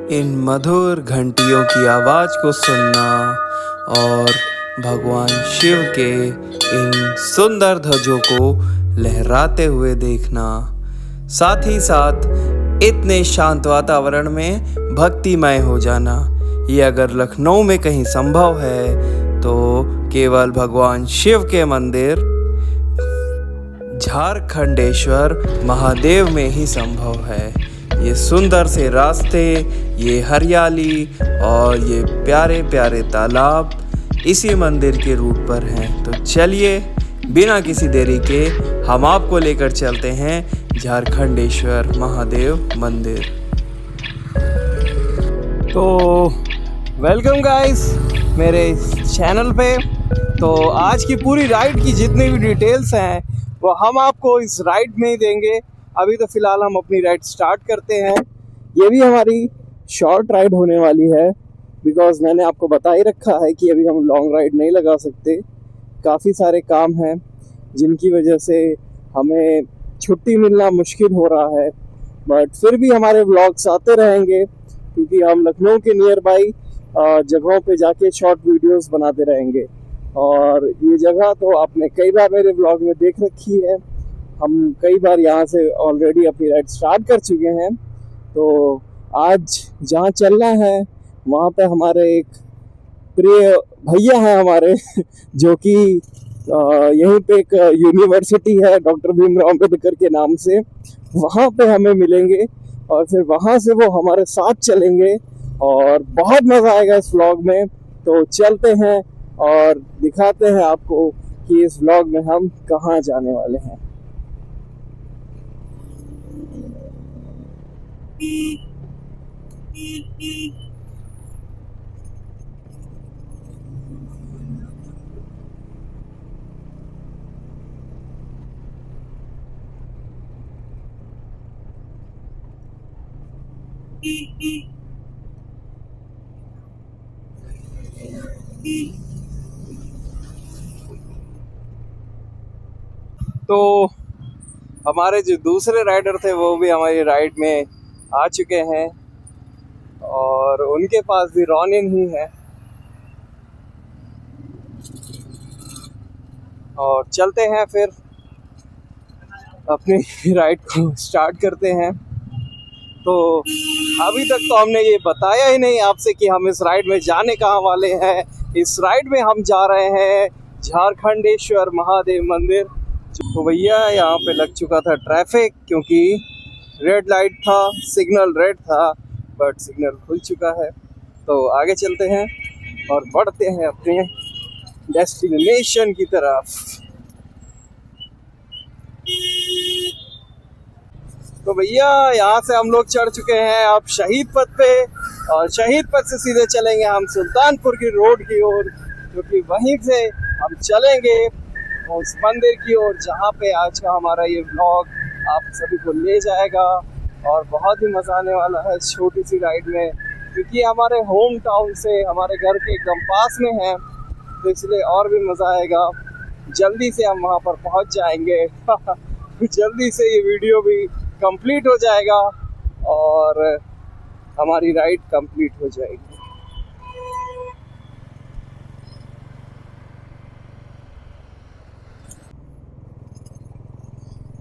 इन मधुर घंटियों की आवाज़ को सुनना और भगवान शिव के इन सुंदर ध्वजों को लहराते हुए देखना, साथ ही साथ इतने शांत वातावरण में भक्तिमय हो जाना, ये अगर लखनऊ में कहीं संभव है तो केवल भगवान शिव के मंदिर झारखंडेश्वर महादेव में ही संभव है। ये सुंदर से रास्ते, ये हरियाली और ये प्यारे प्यारे तालाब इसी मंदिर के रूट पर हैं। तो चलिए बिना किसी देरी के हम आपको लेकर चलते हैं झारखंडेश्वर महादेव मंदिर। तो वेलकम गाइस मेरे चैनल पे। तो आज की पूरी राइड की जितनी भी डिटेल्स हैं वो हम आपको इस राइड में ही देंगे। अभी तो फ़िलहाल हम अपनी राइड स्टार्ट करते हैं। ये भी हमारी शॉर्ट राइड होने वाली है, बिकॉज़ मैंने आपको बता ही रखा है कि अभी हम लॉन्ग राइड नहीं लगा सकते। काफ़ी सारे काम हैं जिनकी वजह से हमें छुट्टी मिलना मुश्किल हो रहा है, बट फिर भी हमारे व्लॉग्स आते रहेंगे क्योंकि हम लखनऊ के नियर बाई जगहों पे जाके शॉर्ट वीडियोस बनाते रहेंगे। और ये जगह तो आपने कई बार मेरे व्लॉग में देख रखी है। हम कई बार यहाँ से ऑलरेडी अपनी राइड स्टार्ट कर चुके हैं। तो आज जहाँ चलना है वहाँ पे हमारे एक प्रिय भैया हैं हमारे जो कि यहीं पे एक यूनिवर्सिटी है डॉक्टर भीमराव अम्बेडकर के नाम से, वहाँ पे हमें मिलेंगे और फिर वहाँ से वो हमारे साथ चलेंगे और बहुत मज़ा आएगा इस व्लॉग में। तो चलते हैं और दिखाते हैं आपको कि इस व्लॉग में हम कहाँ जाने वाले हैं। तो हमारे जो दूसरे राइडर थे वो भी हमारी राइड में आ चुके हैं और उनके पास भी रॉनिन ही है। और चलते हैं फिर अपनी राइड को स्टार्ट करते हैं। तो अभी तक तो हमने ये बताया ही नहीं आपसे कि हम इस राइड में जाने कहाँ वाले हैं। इस राइड में हम जा रहे हैं झारखंडेश्वर महादेव मंदिर। तो भैया यहाँ पे लग चुका था ट्रैफिक क्योंकि रेड लाइट था, सिग्नल रेड था, बट सिग्नल खुल चुका है। तो आगे चलते हैं और बढ़ते हैं अपने डेस्टिनेशन की तरफ। तो भैया यहाँ से हम लोग चढ़ चुके हैं अब शहीद पथ पे, और शहीद पथ से सीधे चलेंगे हम सुल्तानपुर की रोड की ओर, क्योंकि वहीं से हम चलेंगे उस मंदिर की ओर जहाँ पे आज का हमारा ये व्लॉग आप सभी को ले जाएगा। और बहुत ही मज़ा आने वाला है इस छोटी सी राइड में, क्योंकि हमारे होम टाउन से हमारे घर के एकदम पास में है, तो इसलिए और भी मज़ा आएगा। जल्दी से हम वहाँ पर पहुँच जाएंगे जल्दी से ये वीडियो भी कंप्लीट हो जाएगा और हमारी राइड कंप्लीट हो जाएगी।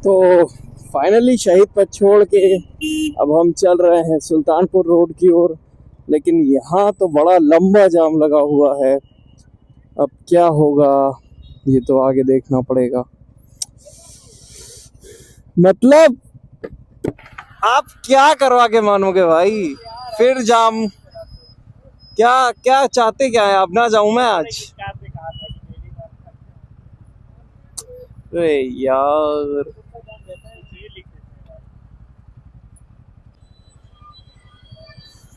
तो फाइनली शहीद पथ छोड़ के अब हम चल रहे हैं सुल्तानपुर रोड की ओर, लेकिन यहाँ तो बड़ा लंबा जाम लगा हुआ है। अब क्या होगा ये तो आगे देखना पड़ेगा। मतलब आप क्या करवा के मानोगे भाई, फिर जाम। क्या क्या चाहते क्या है, अब ना जाऊं मैं आज? अरे यार,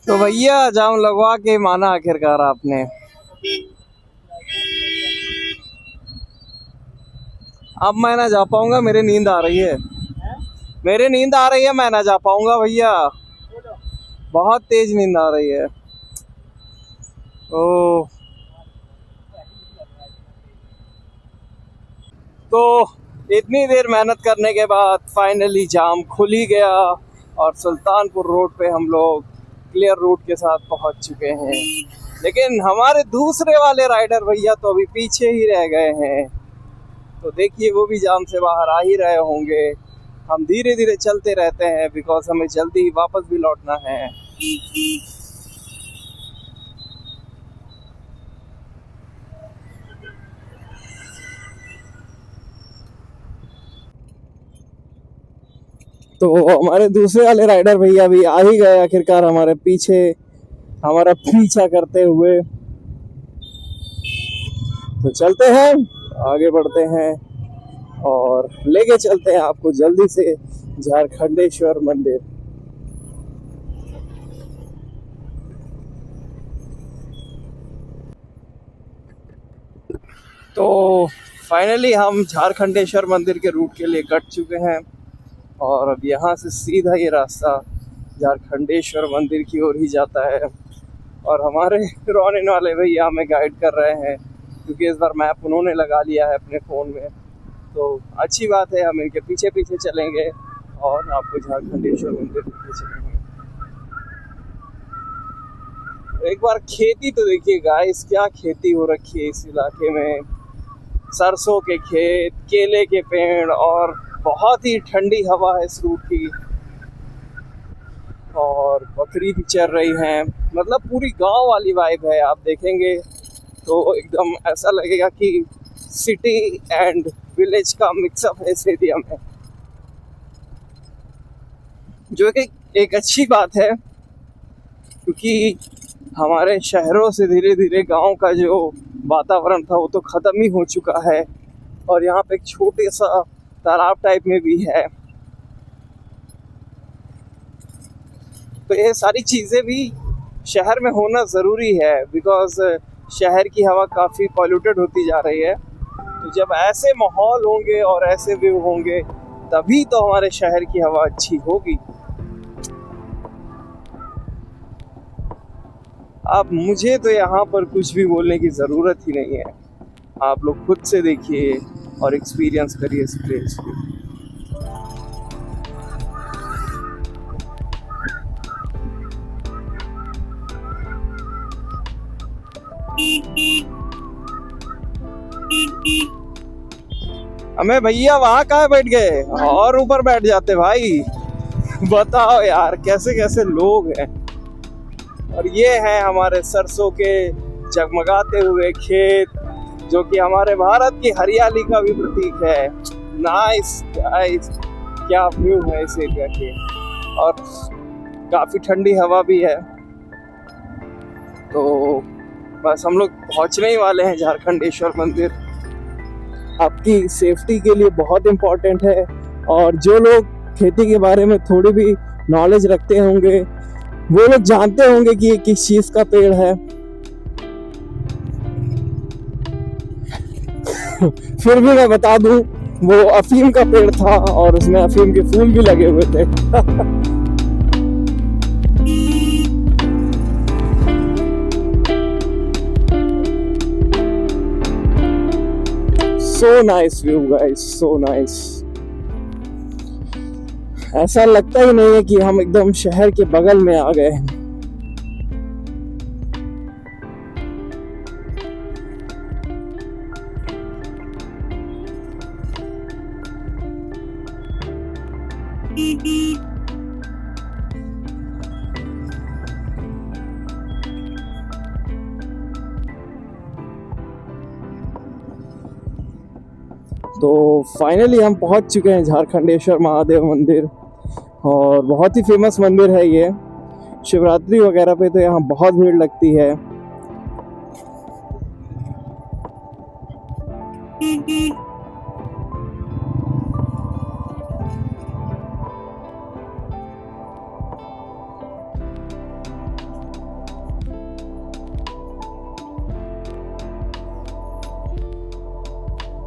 तो भैया जाम लगवा के माना आखिरकार आपने। अब मैं ना जा पाऊंगा, मेरी नींद आ रही है, मेरी नींद आ रही है, मैं ना जा पाऊंगा भैया, बहुत तेज नींद आ रही है। ओ तो इतनी देर मेहनत करने के बाद फाइनली जाम खुल ही गया और सुल्तानपुर रोड पे हम लोग क्लियर रूट के साथ पहुंच चुके हैं। लेकिन हमारे दूसरे वाले राइडर भैया तो अभी पीछे ही रह गए हैं। तो देखिए वो भी जाम से बाहर आ ही रहे होंगे। हम धीरे धीरे चलते रहते हैं बिकॉज हमें जल्दी ही वापस भी लौटना है। तो हमारे दूसरे वाले राइडर भैया भी आ ही गए आखिरकार हमारे पीछे, हमारा पीछा करते हुए। तो चलते हैं, आगे बढ़ते हैं और लेके चलते हैं आपको जल्दी से झारखंडेश्वर मंदिर। तो फाइनली हम झारखंडेश्वर मंदिर के रूट के लिए कट चुके हैं और अब यहाँ से सीधा ये रास्ता झारखंडेश्वर मंदिर की ओर ही जाता है। और हमारे रोनिन वाले भैया हमें गाइड कर रहे हैं क्योंकि इस बार मैप उन्होंने लगा लिया है अपने फ़ोन में। तो अच्छी बात है, हम इनके पीछे पीछे चलेंगे और आपको झारखंडेश्वर मंदिर दिखते चलेंगे। एक बार खेती तो देखिए गाइस, क्या खेती हो रखी है इस इलाके में। सरसों के खेत, केले के पेड़ और बहुत ही ठंडी हवा है इस रूट की। और बकरी भी चर रही हैं, मतलब पूरी गांव वाली वाइब है। आप देखेंगे तो एकदम ऐसा लगेगा कि सिटी एंड विलेज का मिक्सअप है इस एरिया में, जो कि एक अच्छी बात है क्योंकि हमारे शहरों से धीरे धीरे गांव का जो वातावरण था वो तो ख़त्म ही हो चुका है। और यहाँ पे एक छोटे सा तालाब टाइप में भी है। तो ये सारी चीज़ें भी शहर में होना ज़रूरी है बिकॉज शहर की हवा काफ़ी पॉल्यूटेड होती जा रही है। तो जब ऐसे माहौल होंगे और ऐसे व्यू होंगे तभी तो हमारे शहर की हवा अच्छी होगी। अब मुझे तो यहाँ पर कुछ भी बोलने की ज़रूरत ही नहीं है, आप लोग खुद से देखिए और एक्सपीरियंस करिए इस प्लेस को। हमें भैया वहाँ कहाँ बैठ गए और ऊपर बैठ जाते भाई। बताओ यार कैसे कैसे लोग हैं। और ये हैं हमारे सरसों के जगमगाते हुए खेत, जो कि हमारे भारत की हरियाली का भी प्रतीक है। नाइस गाइस, क्या व्यू है इस एरिया के। और काफ़ी ठंडी हवा भी है। तो बस हम लोग पहुंचने ही वाले हैं झारखंडेश्वर मंदिर। आपकी सेफ्टी के लिए बहुत इम्पोर्टेंट है। और जो लोग खेती के बारे में थोड़ी भी नॉलेज रखते होंगे वो लोग जानते होंगे कि ये किस चीज़ का पेड़ है। फिर भी मैं बता दूं, वो अफीम का पेड़ था और उसमें अफीम के फूल भी लगे हुए थे। So nice view guys, so nice। ऐसा लगता ही नहीं है कि हम एकदम शहर के बगल में आ गए हैं। तो फाइनली हम पहुंच चुके हैं झारखंडेश्वर महादेव मंदिर। और बहुत ही फेमस मंदिर है ये। शिवरात्रि वगैरह पे तो यहाँ बहुत भीड़ लगती है।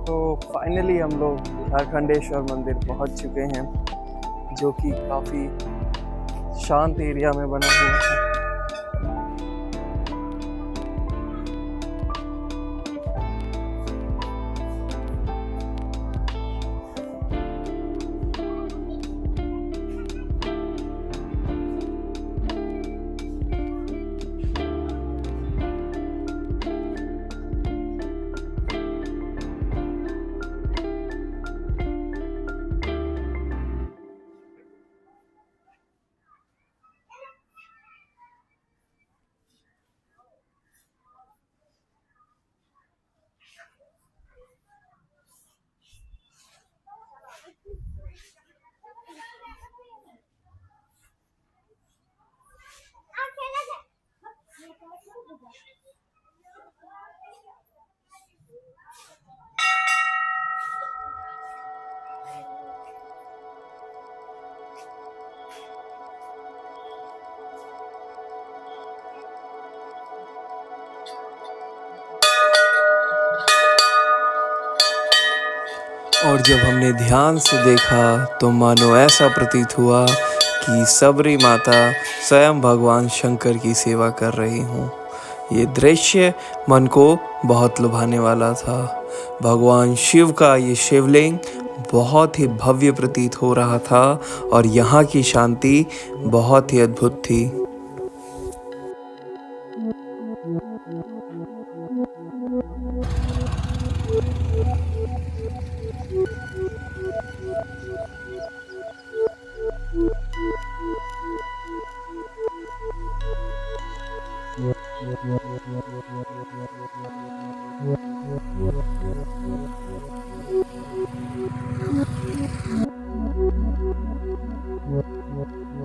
तो फाइनली हम लोग झारखंडेश्वर मंदिर पहुंच चुके हैं, जो कि काफ़ी शांत एरिया में बना हुआ है। और जब हमने ध्यान से देखा तो मानो ऐसा प्रतीत हुआ कि सबरी माता स्वयं भगवान शंकर की सेवा कर रही हूँ। ये दृश्य मन को बहुत लुभाने वाला था। भगवान शिव का ये शिवलिंग बहुत ही भव्य प्रतीत हो रहा था और यहाँ की शांति बहुत ही अद्भुत थी।